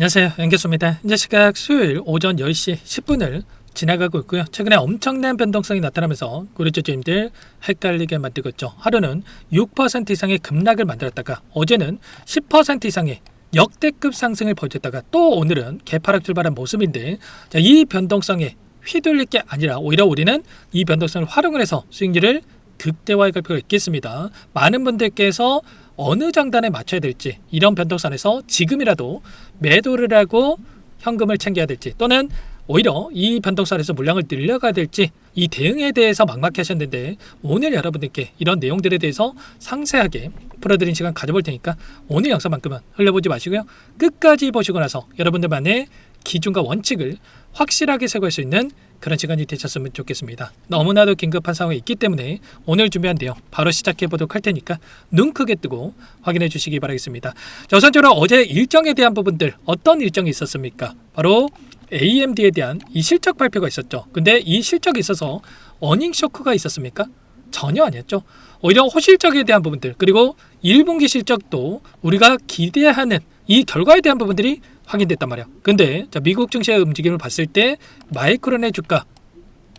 안녕하세요, 연결소입니다. 현재 시각 수요일 오전 10시 10분을 지나가고 있고요. 최근에 엄청난 변동성이 나타나면서 고리조주님들 헷갈리게 만들고 있죠. 하루는 6% 이상의 급락을 만들었다가 어제는 10% 이상의 역대급 상승을 보여줬다가 또 오늘은 개파락 출발한 모습인데, 자, 이 변동성에 휘둘릴 게 아니라 오히려 우리는 이 변동성을 활용을 해서 수익률을 극대화해 갈 필요가 있겠습니다. 많은 분들께서 어느 장단에 맞춰야 될지, 이런 변동선에서 지금이라도 매도를 하고 현금을 챙겨야 될지, 또는 오히려 이 변동선에서 물량을 늘려가야 될지, 이 대응에 대해서 막막해 하셨는데 오늘 여러분들께 이런 내용들에 대해서 상세하게 풀어드린 시간 가져볼 테니까 오늘 영상만큼은 흘려보지 마시고요. 끝까지 보시고 나서 여러분들만의 기준과 원칙을 확실하게 세워갈 수 있는 그런 시간이 되셨으면 좋겠습니다. 너무나도 긴급한 상황이 있기 때문에 오늘 준비한 내용 바로 시작해 보도록 할 테니까 눈 크게 뜨고 확인해 주시기 바라겠습니다. 자, 우선적으로 어제 일정에 대한 부분들, 어떤 일정이 있었습니까? 바로 AMD에 대한 이 실적 발표가 있었죠. 근데 이 실적이 있어서 어닝 쇼크가 있었습니까? 전혀 아니었죠. 오히려 호실적에 대한 부분들, 그리고 1분기 실적도 우리가 기대하는 이 결과에 대한 부분들이 확인됐단 말이야. 근데 자, 미국 증시의 움직임을 봤을 때 마이크론의 주가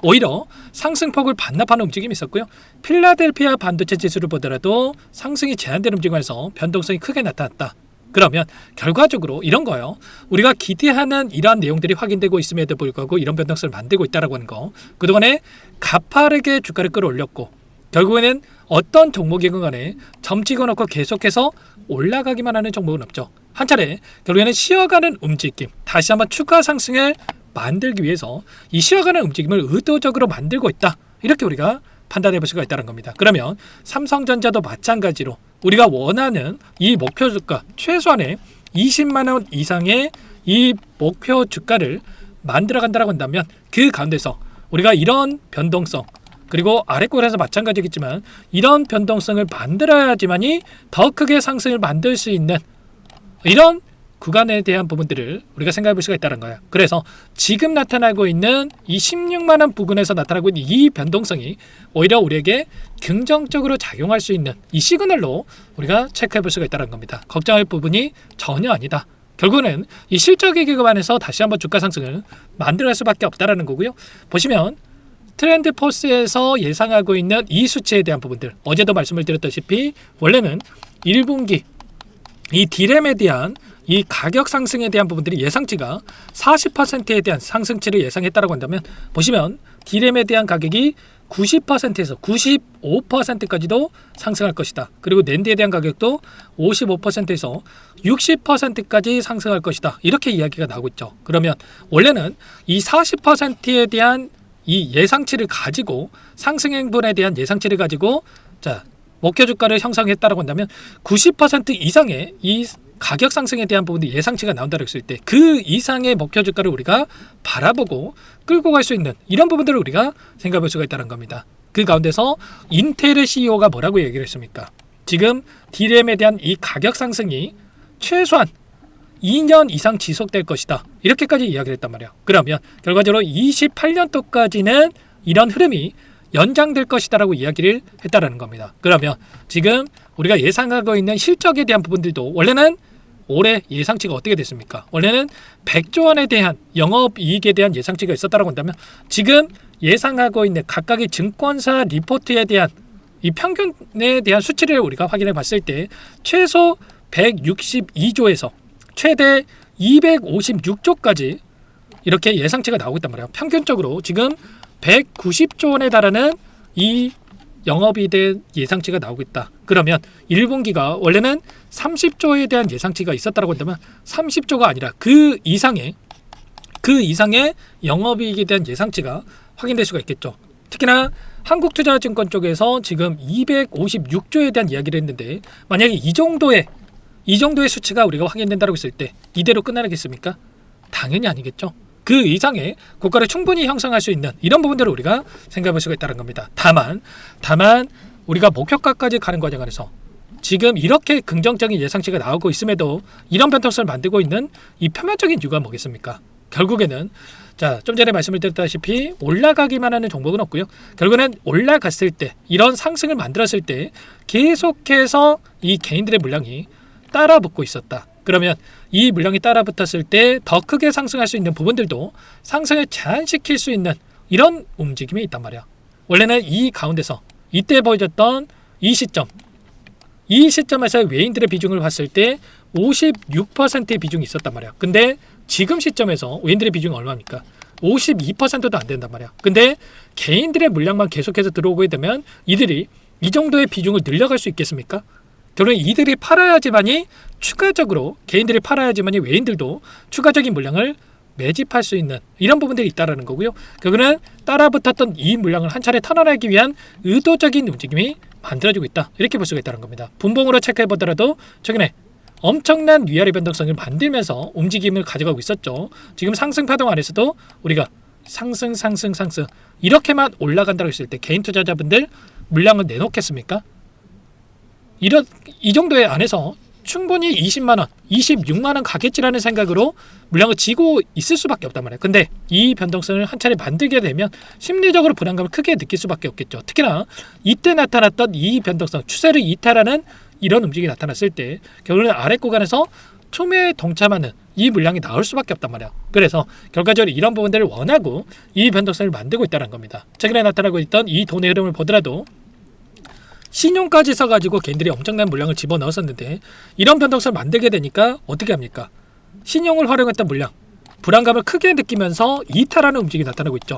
오히려 상승폭을 반납하는 움직임이 있었고요. 필라델피아 반도체 지수를 보더라도 상승이 제한된 움직임에서 변동성이 크게 나타났다. 그러면 결과적으로 이런 거예요. 우리가 기대하는 이러한 내용들이 확인되고 있음에도 불구하고 이런 변동성을 만들고 있다라고 하는 거. 그동안에 가파르게 주가를 끌어올렸고 결국에는 어떤 종목이건 간에 점 찍어놓고 계속해서 올라가기만 하는 종목은 없죠. 한 차례 결국에는 쉬어가는 움직임, 다시 한번 추가 상승을 만들기 위해서 이 쉬어가는 움직임을 의도적으로 만들고 있다, 이렇게 우리가 판단해 볼 수가 있다는 겁니다. 그러면 삼성전자도 마찬가지로 우리가 원하는 이 목표 주가, 최소한의 20만원 이상의 이 목표 주가를 만들어 간다고 한다면 그 가운데서 우리가 이런 변동성, 그리고 아래꼴에서 마찬가지겠지만 이런 변동성을 만들어야지만이 더 크게 상승을 만들 수 있는 이런 구간에 대한 부분들을 우리가 생각해 볼 수가 있다는 거야. 그래서 지금 나타나고 있는 이 16만원 부근에서 나타나고 있는 이 변동성이 오히려 우리에게 긍정적으로 작용할 수 있는 이 시그널로 우리가 체크해 볼 수가 있다는 겁니다. 걱정할 부분이 전혀 아니다. 결국은 이 실적에 기반해서 다시 한번 주가 상승을 만들어갈 수밖에 없다라는 거고요. 보시면 트렌드 포스에서 예상하고 있는 이 수치에 대한 부분들, 어제도 말씀을 드렸다시피 원래는 1분기 이 디램에 대한 이 가격 상승에 대한 부분들이 예상치가 40%에 대한 상승치를 예상했다고 한다면, 보시면 디램에 대한 가격이 90%에서 95%까지도 상승할 것이다. 그리고 낸드에 대한 가격도 55%에서 60%까지 상승할 것이다, 이렇게 이야기가 나오고 있죠. 그러면 원래는 이 40%에 대한 이 예상치를 가지고, 상승 행분에 대한 예상치를 가지고 자, 목표 주가를 형성했다라고 한다면 90% 이상의 이 가격 상승에 대한 부분이 예상치가 나온다고 했을 때 그 이상의 목표 주가를 우리가 바라보고 끌고 갈 수 있는 이런 부분들을 우리가 생각해 볼 수가 있다는 겁니다. 그 가운데서 인텔의 CEO가 뭐라고 얘기를 했습니까? 지금 D램에 대한 이 가격 상승이 최소한 2년 이상 지속될 것이다, 이렇게까지 이야기를 했단 말이에요. 그러면 결과적으로 28년도까지는 이런 흐름이 연장될 것이다라고 이야기를 했다라는 겁니다. 그러면 지금 우리가 예상하고 있는 실적에 대한 부분들도 원래는 올해 예상치가 어떻게 됐습니까? 원래는 100조 원에 대한 영업이익에 대한 예상치가 있었다라고 한다면 지금 예상하고 있는 각각의 증권사 리포트에 대한 이 평균에 대한 수치를 우리가 확인해 봤을 때 최소 162조에서 최대 256조까지 이렇게 예상치가 나오고 있단 말이에요. 평균적으로 지금 190조 원에 달하는 이 영업이익에 대한 예상치가 나오고 있다. 그러면 1분기가 원래는 30조에 대한 예상치가 있었다고 한다면 30조가 아니라 그 이상의 영업이익에 대한 예상치가 확인될 수가 있겠죠. 특히나 한국투자증권 쪽에서 지금 256조에 대한 이야기를 했는데, 만약에 이 정도의 수치가 우리가 확인된다고 했을 때 이대로 끝나겠습니까? 당연히 아니겠죠. 그 이상의 고가를 충분히 형성할 수 있는 이런 부분들을 우리가 생각해 볼 수가 있다는 겁니다. 다만 우리가 목표가까지 가는 과정 안에서 지금 이렇게 긍정적인 예상치가 나오고 있음에도 이런 변동성을 만들고 있는 이 표면적인 이유가 뭐겠습니까? 결국에는 자, 좀 전에 말씀을 드렸다시피 올라가기만 하는 종목은 없고요. 결국에는 올라갔을 때, 이런 상승을 만들었을 때 계속해서 이 개인들의 물량이 따라 붙고 있었다. 그러면 이 물량이 따라붙었을 때 더 크게 상승할 수 있는 부분들도 상승을 제한시킬 수 있는 이런 움직임이 있단 말이야. 원래는 이 가운데서 이때 보여줬던 이 시점에서 외인들의 비중을 봤을 때 56%의 비중이 있었단 말이야. 근데 지금 시점에서 외인들의 비중이 얼마입니까? 52%도 안 된단 말이야. 근데 개인들의 물량만 계속해서 들어오게 되면 이들이 이 정도의 비중을 늘려갈 수 있겠습니까? 결국 이들이 팔아야지만이 추가적으로 개인들이 팔아야지만이 외인들도 추가적인 물량을 매집할 수 있는 이런 부분들이 있다라는 거고요. 그거는 따라붙었던 이 물량을 한 차례 턴어내기 위한 의도적인 움직임이 만들어지고 있다. 이렇게 볼 수가 있다는 겁니다. 분봉으로 체크해 보더라도 최근에 엄청난 위아래 변동성을 만들면서 움직임을 가져가고 있었죠. 지금 상승 파동 안에서도 우리가 상승 이렇게만 올라간다고 했을 때 개인 투자자분들 물량을 내놓겠습니까? 이 정도의 안에서 충분히 20만원, 26만원 가겠지라는 생각으로 물량을 쥐고 있을 수밖에 없단 말이에요. 근데 이 변동성을 한 차례 만들게 되면 심리적으로 불안감을 크게 느낄 수밖에 없겠죠. 특히나 이때 나타났던 이 변동성, 추세를 이탈하는 이런 움직임이 나타났을 때 결국은 아래 구간에서 초매에 동참하는 이 물량이 나올 수밖에 없단 말이야. 그래서 결과적으로 이런 부분들을 원하고 이 변동성을 만들고 있다는 겁니다. 최근에 나타나고 있던 이 돈의 흐름을 보더라도 신용까지 써가지고 개인들이 엄청난 물량을 집어넣었었는데 이런 변동성을 만들게 되니까 어떻게 합니까? 신용을 활용했던 물량, 불안감을 크게 느끼면서 이탈하는 움직임이 나타나고 있죠.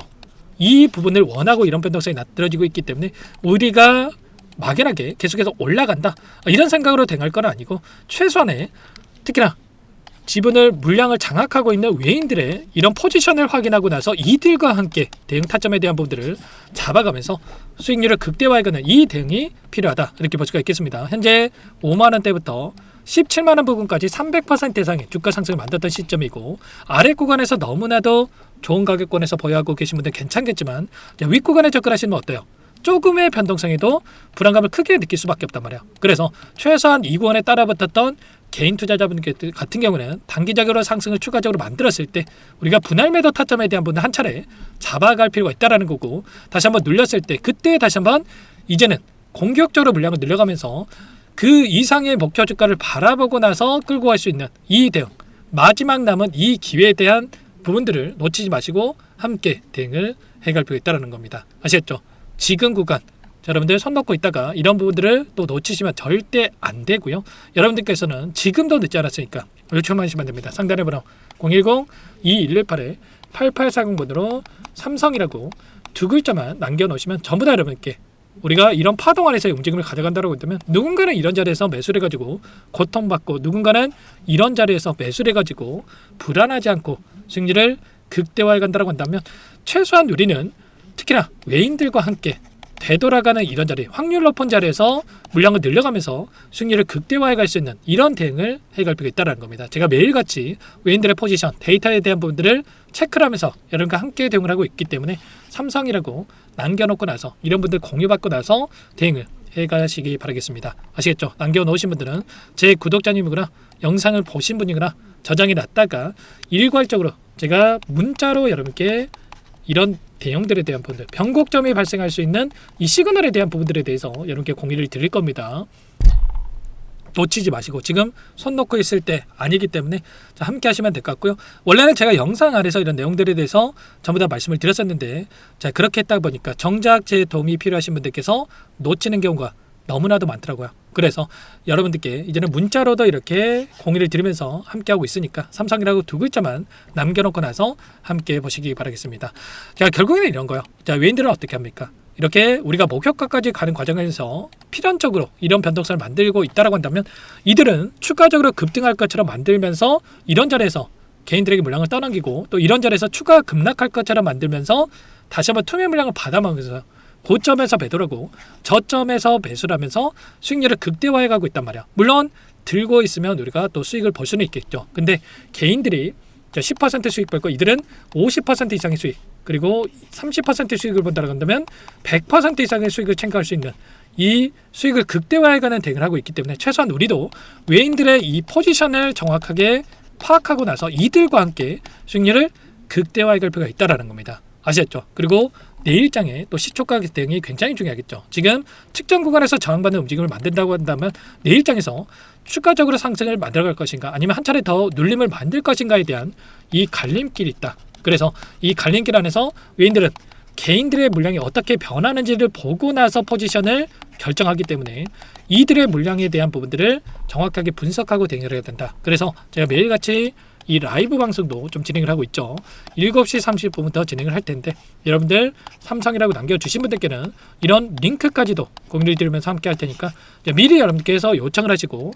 이 부분을 원하고 이런 변동성이 나타나지고 있기 때문에 우리가 막연하게 계속해서 올라간다 이런 생각으로 대응할 건 아니고 최소한의 특히나 지분을 물량을 장악하고 있는 외인들의 이런 포지션을 확인하고 나서 이들과 함께 대응 타점에 대한 부분들을 잡아가면서 수익률을 극대화해가는 이 대응이 필요하다 이렇게 볼 수가 있겠습니다. 현재 5만원대부터 17만원 부분까지 300% 이상의 주가 상승을 만들었던 시점이고 아래 구간에서 너무나도 좋은 가격권에서 보유하고 계신 분들 괜찮겠지만 윗구간에 접근하시는 건 어때요? 조금의 변동성에도 불안감을 크게 느낄 수밖에 없단 말이야. 그래서 최소한 이 구간에 따라붙었던 개인 투자자분 같은 경우는 단기적으로 상승을 추가적으로 만들었을 때 우리가 분할 매도 타점에 대한 부분을 한 차례 잡아갈 필요가 있다라는 거고 다시 한번 눌렸을 때 그때 다시 한번 이제는 공격적으로 물량을 늘려가면서 그 이상의 목표 주가를 바라보고 나서 끌고 갈 수 있는 이 대응 마지막 남은 이 기회에 대한 부분들을 놓치지 마시고 함께 대응을 해갈 필요가 있다는 겁니다. 아시겠죠? 지금 구간 여러분들 손 놓고 있다가 이런 부분들을 또 놓치시면 절대 안 되고요. 여러분들께서는 지금도 늦지 않았으니까 요청하시면 됩니다. 상단에 번호 010-2118-8840번으로 삼성이라고 두 글자만 남겨놓으시면 전부 다 여러분께 우리가 이런 파동 안에서의 움직임을 가져간다고 한다면 누군가는 이런 자리에서 매수를 해가지고 고통받고 누군가는 이런 자리에서 매수를 해가지고 불안하지 않고 수익률을 극대화해 간다고 한다면 최소한 우리는 특히나 외인들과 함께 되돌아가는 이런 자리, 확률 높은 자리에서 물량을 늘려가면서 수익률을 극대화해 갈 수 있는 이런 대응을 해갈 필요가 있다는 겁니다. 제가 매일같이 외인들의 포지션, 데이터에 대한 부분들을 체크를 하면서 여러분과 함께 대응을 하고 있기 때문에 삼성이라고 남겨놓고 나서 이런 분들 공유받고 나서 대응을 해가시기 바라겠습니다. 아시겠죠? 남겨놓으신 분들은 제 구독자님이거나 영상을 보신 분이거나 저장해 놨다가 일괄적으로 제가 문자로 여러분께 이런 대형들에 대한 부분들, 변곡점이 발생할 수 있는 이 시그널에 대한 부분들에 대해서 여러분께 공유를 드릴 겁니다. 놓치지 마시고 지금 손 놓고 있을 때 아니기 때문에 함께 하시면 될 것 같고요. 원래는 제가 영상 아래서 이런 내용들에 대해서 전부 다 말씀을 드렸었는데 그렇게 했다 보니까 정작 제 도움이 필요하신 분들께서 놓치는 경우가 너무나도 많더라고요. 그래서 여러분들께 이제는 문자로도 이렇게 공유를 드리면서 함께하고 있으니까 삼성이라고 두 글자만 남겨놓고 나서 함께 보시기 바라겠습니다. 자, 결국에는 이런 거예요. 자, 외인들은 어떻게 합니까? 이렇게 우리가 목표가까지 가는 과정에서 필연적으로 이런 변동성을 만들고 있다고 한다면 이들은 추가적으로 급등할 것처럼 만들면서 이런 자리에서 개인들에게 물량을 떠넘기고 또 이런 자리에서 추가 급락할 것처럼 만들면서 다시 한번 투매 물량을 받아먹으면서 고점에서 매도라고 저점에서 매수를 하면서 수익률을 극대화해 가고 있단 말이야. 물론 들고 있으면 우리가 또 수익을 볼 수는 있겠죠. 근데 개인들이 10% 수익 벌고 이들은 50% 이상의 수익 그리고 30% 수익을 본다고 한다면 100% 이상의 수익을 챙겨갈 수 있는 이 수익을 극대화해가는 대응을 하고 있기 때문에 최소한 우리도 외인들의 이 포지션을 정확하게 파악하고 나서 이들과 함께 수익률을 극대화해갈 필요가 있다는 겁니다. 아시겠죠? 그리고 내일장의 또 시초가 대응이 굉장히 중요하겠죠. 지금 측정 구간에서 저항받는 움직임을 만든다고 한다면 내일장에서 추가적으로 상승을 만들어갈 것인가 아니면 한 차례 더 눌림을 만들 것인가에 대한 이 갈림길이 있다. 그래서 이 갈림길 안에서 외인들은 개인들의 물량이 어떻게 변하는지를 보고 나서 포지션을 결정하기 때문에 이들의 물량에 대한 부분들을 정확하게 분석하고 대응을 해야 된다. 그래서 제가 매일같이 이 라이브 방송도 좀 진행을 하고 있죠. 7시 30분부터 진행을 할 텐데 여러분들 삼성이라고 남겨주신 분들께는 이런 링크까지도 공유를 드리면서 함께 할 테니까 미리 여러분께서 요청을 하시고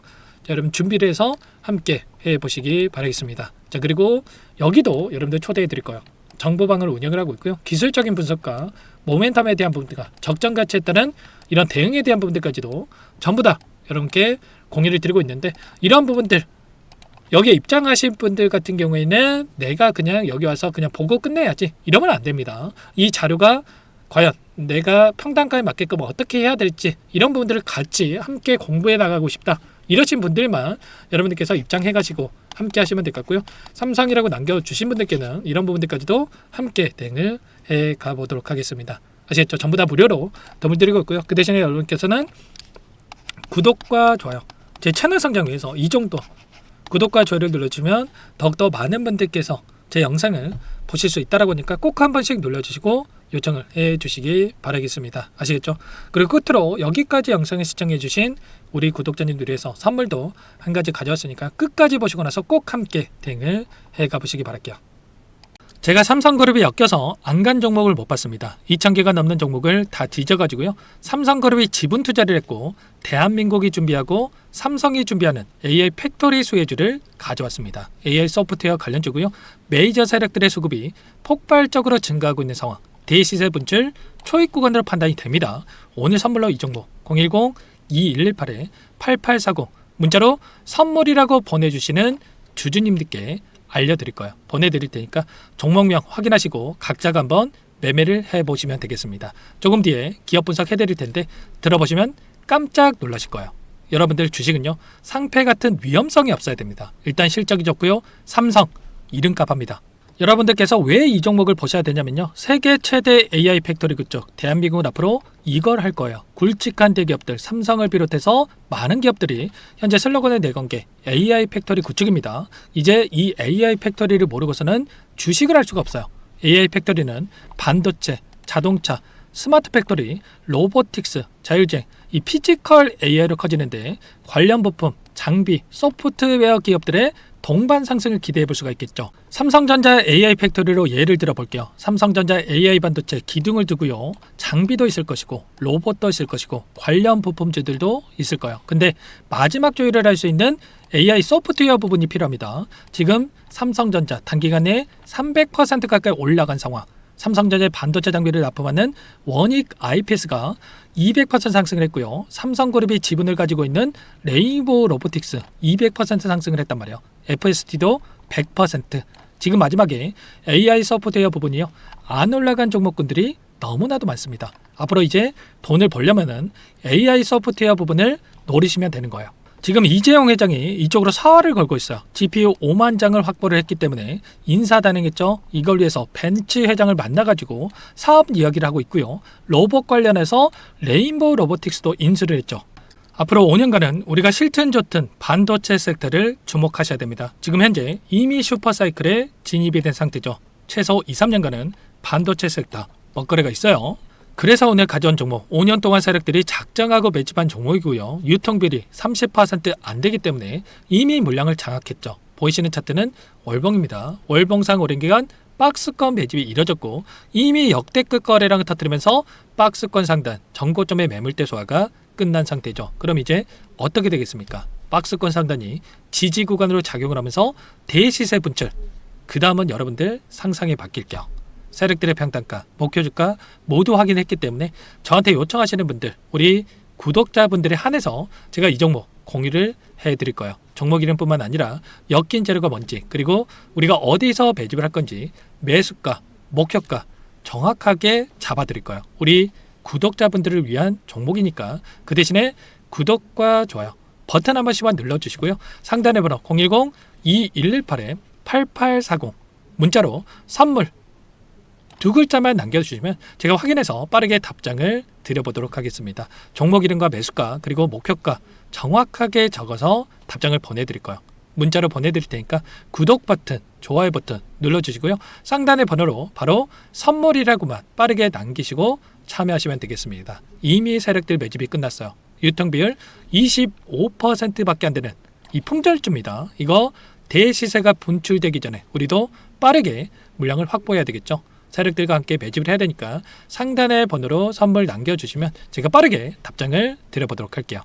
여러분 준비를 해서 함께 해보시기 바라겠습니다. 자, 그리고 여기도 여러분들 초대해 드릴 거예요. 정보방을 운영을 하고 있고요. 기술적인 분석과 모멘텀에 대한 부분들과 적정 가치에 따른 이런 대응에 대한 부분들까지도 전부 다 여러분께 공유를 드리고 있는데 이런 부분들 여기에 입장하신 분들 같은 경우에는 내가 그냥 여기 와서 그냥 보고 끝내야지 이러면 안 됩니다. 이 자료가 과연 내가 평단가에 맞게끔 어떻게 해야 될지 이런 부분들을 같이 함께 공부해 나가고 싶다 이러신 분들만 여러분들께서 입장해 가시고 함께 하시면 될 것 같고요. 삼성이라고 남겨주신 분들께는 이런 부분들까지도 함께 대응을 해 가보도록 하겠습니다. 아시겠죠? 전부 다 무료로 도움을 드리고 있고요. 그 대신에 여러분께서는 구독과 좋아요 제 채널 성장 위해서 이 정도 구독과 좋아요를 눌러주면 더욱더 많은 분들께서 제 영상을 보실 수 있다라고 하니까 꼭 한 번씩 눌러주시고 요청을 해주시기 바라겠습니다. 아시겠죠? 그리고 끝으로 여기까지 영상을 시청해주신 우리 구독자님들 위해서 선물도 한 가지 가져왔으니까 끝까지 보시고 나서 꼭 함께 대응을 해가보시기 바랄게요. 제가 삼성그룹이 엮여서 안 간 종목을 못 봤습니다. 2,000개가 넘는 종목을 다 뒤져가지고요. 삼성그룹이 지분 투자를 했고 대한민국이 준비하고 삼성이 준비하는 AI 팩토리 수혜주를 가져왔습니다. AI 소프트웨어 관련주고요. 메이저 세력들의 수급이 폭발적으로 증가하고 있는 상황. 대시세 분출 초입 구간으로 판단이 됩니다. 오늘 선물로 이 종목 010-2118-8840 문자로 선물이라고 보내주시는 주주님들께 알려드릴 거예요. 보내드릴 테니까 종목명 확인하시고 각자가 한번 매매를 해보시면 되겠습니다. 조금 뒤에 기업 분석 해드릴 텐데 들어보시면 깜짝 놀라실 거예요. 여러분들 주식은요 상패 같은 위험성이 없어야 됩니다. 일단 실적이 좋고요. 삼성 이름값 합니다. 여러분들께서 왜 이 종목을 보셔야 되냐면요. 세계 최대 AI 팩토리 그쪽 대한민국은 앞으로 이걸 할 거예요. 굵직한 대기업들 삼성을 비롯해서 많은 기업들이 현재 슬로건을 내건 게 AI 팩토리 구축입니다. 이제 이 AI 팩토리를 모르고서는 주식을 할 수가 없어요. AI 팩토리는 반도체, 자동차, 스마트 팩토리, 로보틱스, 자율주행, 이 피지컬 AI로 커지는데 관련 부품, 장비, 소프트웨어 기업들의 동반 상승을 기대해 볼 수가 있겠죠. 삼성전자 AI 팩토리로 예를 들어 볼게요. 삼성전자 AI 반도체 기둥을 두고요. 장비도 있을 것이고 로봇도 있을 것이고 관련 부품주들도 있을 거예요. 근데 마지막 조율을 할 수 있는 AI 소프트웨어 부분이 필요합니다. 지금 삼성전자 단기간에 300% 가까이 올라간 상황. 삼성전자의 반도체 장비를 납품하는 원익 IPS가 200% 상승을 했고요. 삼성그룹이 지분을 가지고 있는 레인보우 로보틱스 200% 상승을 했단 말이에요. FST도 100%. 지금 마지막에 AI 소프트웨어 부분이요. 안 올라간 종목군들이 너무나도 많습니다. 앞으로 이제 돈을 벌려면은 AI 소프트웨어 부분을 노리시면 되는 거예요. 지금 이재용 회장이 이쪽으로 사활을 걸고 있어요. GPU 5만 장을 확보를 했기 때문에 인사단행했죠. 이걸 위해서 벤츠 회장을 만나가지고 사업 이야기를 하고 있고요. 로봇 관련해서 레인보우 로보틱스도 인수를 했죠. 앞으로 5년간은 우리가 싫든 좋든 반도체 섹터를 주목하셔야 됩니다. 지금 현재 이미 슈퍼사이클에 진입이 된 상태죠. 최소 2, 3년간은 반도체 섹터 먹거리가 있어요. 그래서 오늘 가져온 종목 5년 동안 세력들이 작정하고 매집한 종목이고요. 유통비율이 30% 안 되기 때문에 이미 물량을 장악했죠. 보이시는 차트는 월봉입니다. 월봉상 오랜 기간 박스권 매집이 이뤄졌고 이미 역대급 거래량을 터뜨리면서 박스권 상단 전고점의 매물대 소화가 끝난 상태죠. 그럼 이제 어떻게 되겠습니까? 박스권 상단이 지지 구간으로 작용을 하면서 대시세 분출. 그 다음은 여러분들 상상에 바뀔게요. 세력들의 평단가, 목표주가 모두 확인했기 때문에 저한테 요청하시는 분들, 우리 구독자분들에 한해서 제가 이 종목 공유를 해드릴 거예요. 종목 이름뿐만 아니라 엮인 재료가 뭔지, 그리고 우리가 어디서 매집을 할 건지 매수가, 목표가 정확하게 잡아드릴 거예요. 우리 구독자분들을 위한 종목이니까 그 대신에 구독과 좋아요 버튼 한 번씩만 눌러주시고요. 상단의 번호 010-2118-8840 문자로 선물 두 글자만 남겨주시면 제가 확인해서 빠르게 답장을 드려보도록 하겠습니다. 종목 이름과 매수가 그리고 목표가 정확하게 적어서 답장을 보내드릴 거예요. 문자로 보내드릴 테니까 구독 버튼, 좋아요 버튼 눌러주시고요. 상단의 번호로 바로 선물이라고만 빠르게 남기시고 참여하시면 되겠습니다. 이미 세력들 매집이 끝났어요. 유통비율 25%밖에 안 되는 이 품절주입니다. 이거 대시세가 분출되기 전에 우리도 빠르게 물량을 확보해야 되겠죠. 세력들과 함께 매집을 해야 되니까 상단의 번호로 선물 남겨주시면 제가 빠르게 답장을 드려보도록 할게요.